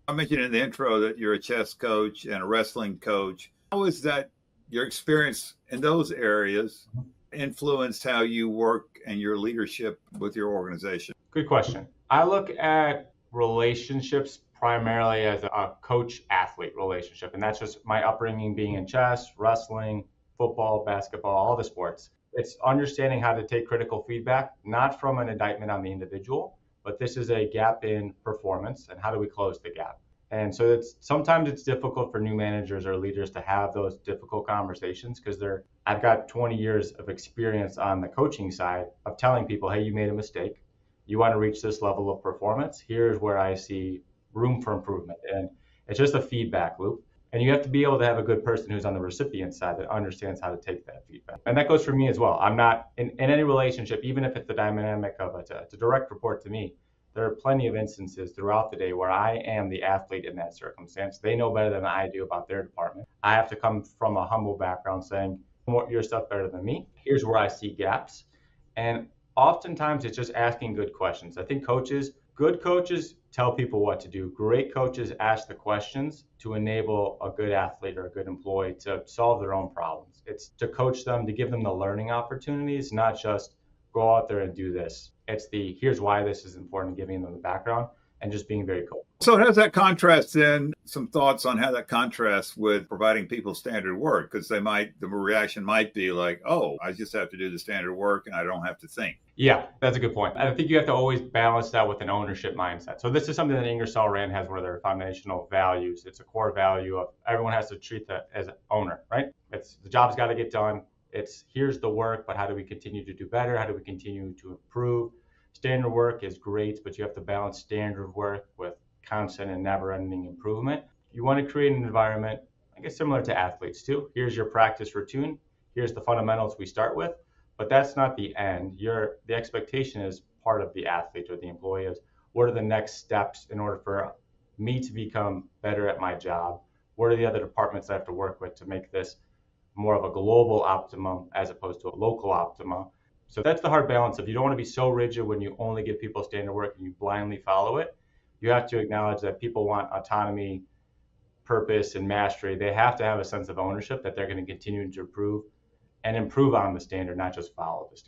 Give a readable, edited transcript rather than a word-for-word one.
I mentioned in the intro that you're a chess coach and a wrestling coach. How is that your experience in those areas influenced how you work and your leadership with your organization? Good question. I look at relationships primarily as a coach athlete relationship, and that's just my upbringing being in chess, wrestling, football, basketball, all the sports. It's understanding how to take critical feedback, not from an indictment on the individual, but this is a gap in performance, and how do we close the gap? And so it's sometimes it's difficult for new managers or leaders to have those difficult conversations because I've got 20 years of experience on the coaching side of telling people, hey, you made a mistake, you want to reach this level of performance, here's where I see room for improvement. And it's just a feedback loop. And you have to be able to have a good person who's on the recipient side that understands how to take that feedback. And that goes for me as well. I'm not in any relationship, even if it's the dynamic of it's a direct report to me. There are plenty of instances throughout the day where I am the athlete in that circumstance. They know better than I do about their department. I have to come from a humble background saying, your stuff better than me. Here's where I see gaps. And oftentimes it's just asking good questions. I think good coaches tell people what to do. Great coaches ask the questions to enable a good athlete or a good employee to solve their own problems. It's to coach them, to give them the learning opportunities, not just go out there and do this. It's the here's why this is important, giving them the background and just being very cool. So, how does that contrast then? Some thoughts on how that contrasts with providing people standard work? Because the reaction might be like, oh, I just have to do the standard work and I don't have to think. Yeah, that's a good point. I think you have to always balance that with an ownership mindset. So this is something that Ingersoll Rand has, one of their foundational values. It's a core value of everyone has to treat that as an owner, right? It's the job's got to get done. It's here's the work, but how do we continue to do better? How do we continue to improve? Standard work is great, but you have to balance standard work with constant and never-ending improvement. You want to create an environment, I guess, similar to athletes too. Here's your practice routine. Here's the fundamentals we start with, but that's not the end. The expectation is part of the athlete or the employee is what are the next steps in order for me to become better at my job? What are the other departments I have to work with to make this more of a global optimum as opposed to a local optimum? So that's the hard balance of you don't want to be so rigid when you only give people standard work and you blindly follow it. You have to acknowledge that people want autonomy, purpose, and mastery. They have to have a sense of ownership that they're going to continue to improve and improve on the standard, not just follow the standard.